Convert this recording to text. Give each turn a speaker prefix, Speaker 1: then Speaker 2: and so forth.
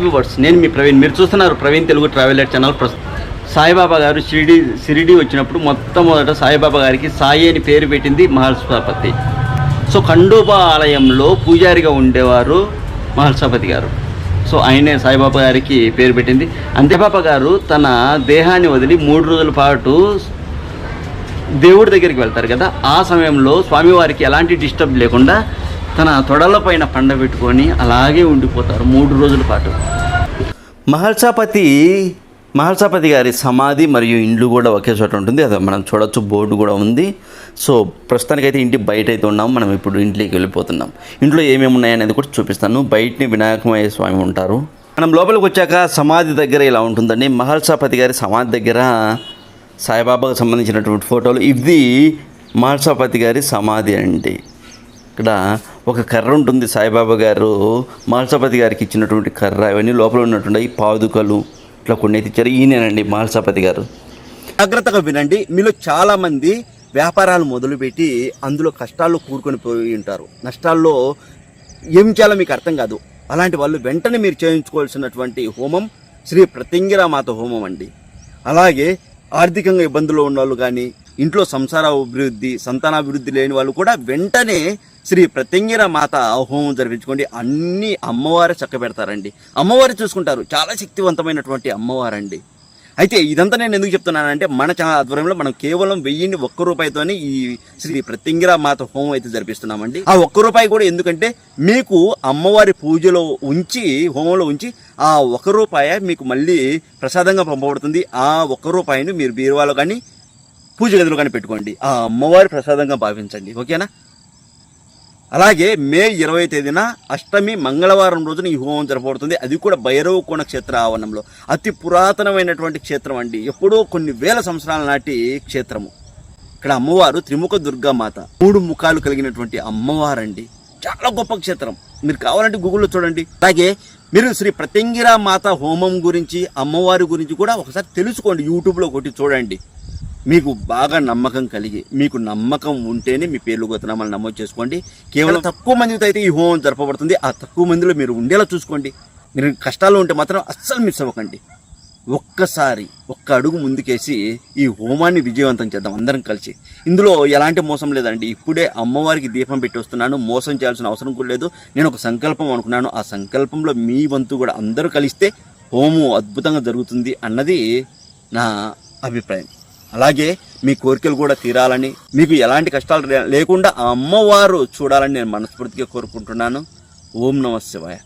Speaker 1: Viewers, నేను మీ ప్రవీణ్. మీరు చూస్తున్నారు ప్రవీణ్ తెలుగు ట్రావెలర్ ఛానల్. సాయిబాబా గారు షిరిడి వచ్చినప్పుడు మొట్టమొదట సాయిబాబా గారికి సాయి అని పేరు పెట్టింది మహల్సాపతి. సో ఖండోబా ఆలయంలో పూజారిగా ఉండేవారు మహల్సాపతి గారు. సో ఆయనే సాయిబాబా గారికి పేరు పెట్టింది. అంతేబాబా గారు తన దేహాన్ని వదిలి 3 రోజుల పాటు దేవుడి దగ్గరికి వెళ్తారు కదా, ఆ సమయంలో స్వామివారికి ఎలాంటి డిస్టర్బ్ లేకుండా తన తొడలపైన పండబెట్టుకొని అలాగే ఉండిపోతారు 3 రోజుల పాటు. మహల్సాపతి గారి సమాధి మరియు ఇండ్లు కూడా ఒకే చోట ఉంటుంది. అది మనం చూడొచ్చు, బోర్డు కూడా ఉంది. సో ప్రస్తుతానికైతే ఇంటి బయట అయితే ఉన్నాం. మనం ఇప్పుడు ఇంట్లోకి వెళ్ళిపోతున్నాం. ఇంట్లో ఏమేమి ఉన్నాయనేది కూడా చూపిస్తాను. బయటని వినాయకమయ్య స్వామి ఉంటారు. మనం లోపలికి వచ్చాక సమాధి దగ్గర ఇలా ఉంటుందండి. మహల్సాపతి గారి సమాధి దగ్గర సాయిబాబాకు సంబంధించినటువంటి ఫోటోలు. ఇది మహల్సాపతి గారి సమాధి అండి. ఇక్కడ ఒక కర్ర ఉంటుంది. సాయిబాబా గారు మహల్సాపతి గారికి ఇచ్చినటువంటి కర్ర, ఇవన్నీ లోపల ఉన్నటువంటి పాదుకలు ఇట్లా కొన్ని అయితే ఇచ్చారు. ఈయనేనండి మహల్సాపతి గారు. జాగ్రత్తగా వినండి. మీలో చాలామంది వ్యాపారాలు మొదలుపెట్టి అందులో కష్టాల్లో కూరుకొని పోయి ఉంటారు. నష్టాల్లో ఏం చేయాలో మీకు అర్థం కాదు. అలాంటి వాళ్ళు వెంటనే మీరు చేయించుకోవాల్సినటువంటి హోమం శ్రీ ప్రత్యంగిరామాత హోమం అండి. అలాగే ఆర్థికంగా ఇబ్బందుల్లో ఉన్న వాళ్ళు కానీ, ఇంట్లో సంసార అభివృద్ధి, సంతానాభివృద్ధి లేని వాళ్ళు కూడా వెంటనే శ్రీ ప్రత్యంగిరామాత హోమం జరిపించుకోండి. అన్ని అమ్మవారే చక్కబెడతారండి. అమ్మవారు చూసుకుంటారు. చాలా శక్తివంతమైనటువంటి అమ్మవారండి. అయితే ఇదంతా నేను ఎందుకు చెప్తున్నానంటే, మన ఛానల్ ఆధ్వర్యంలో మనం కేవలం 1000ని 1 రూపాయితోనే ఈ శ్రీ ప్రత్యంగిరామాత హోమం అయితే జరిపిస్తున్నామండి. ఆ 1 రూపాయి కూడా ఎందుకంటే మీకు అమ్మవారి పూజలో ఉంచి, హోమంలో ఉంచి ఆ 1 రూపాయి మీకు మళ్ళీ ప్రసాదంగా పంపబడుతుంది. ఆ 1 రూపాయిని మీరు బీరువాలో కానీ పూజ గదిలో కానీ పెట్టుకోండి. ఆ అమ్మవారి ప్రసాదంగా భావించండి. ఓకేనా? అలాగే మే 20వ తేదీన అష్టమి మంగళవారం రోజున ఈ హోమం జరపబడుతుంది. అది కూడా భైరవకోణ క్షేత్ర ఆవరణంలో. అతి పురాతనమైనటువంటి క్షేత్రం అండి. ఎప్పుడో కొన్ని వేల సంవత్సరాల నాటి క్షేత్రము. ఇక్కడ అమ్మవారు త్రిముఖ దుర్గామాత, 3 ముఖాలు కలిగినటువంటి అమ్మవారండి. చాలా గొప్ప క్షేత్రం. మీరు కావాలంటే గూగుల్లో చూడండి. అలాగే మీరు శ్రీ ప్రత్యంగిరామాత హోమం గురించి, అమ్మవారి గురించి కూడా ఒకసారి తెలుసుకోండి. యూట్యూబ్లో కొట్టి చూడండి. మీకు బాగా నమ్మకం కలిగి, మీకు నమ్మకం ఉంటేనే మీ పేర్లు గోత్రనామాలు నమోదు చేసుకోండి. కేవలం తక్కువ మందితో అయితే ఈ హోమం జరపబడుతుంది. ఆ తక్కువ మందిలో మీరు ఉండేలా చూసుకోండి. మీరు కష్టాల్లో ఉంటే మాత్రం అస్సలు మిస్ అవ్వకండి. ఒక్కసారి ఒక్క అడుగు ముందుకేసి ఈ హోమాన్ని విజయవంతం చేద్దాం అందరం కలిసి. ఇందులో ఎలాంటి మోసం లేదండి. ఇప్పుడే అమ్మవారికి దీపం పెట్టి వస్తున్నాను. మోసం చేయాల్సిన అవసరం కూడా లేదు. నేను ఒక సంకల్పం అనుకున్నాను. ఆ సంకల్పంలో మీ వంతు కూడా అందరూ కలిస్తే హోమం అద్భుతంగా జరుగుతుంది అన్నది నా అభిప్రాయం. అలాగే మీ కోరికలు కూడా తీరాలని, మీకు ఎలాంటి కష్టాలు లేకుండా ఆ అమ్మవారు చూడాలని నేను మనస్ఫూర్తిగా కోరుకుంటున్నాను. ఓం నమః శివాయ.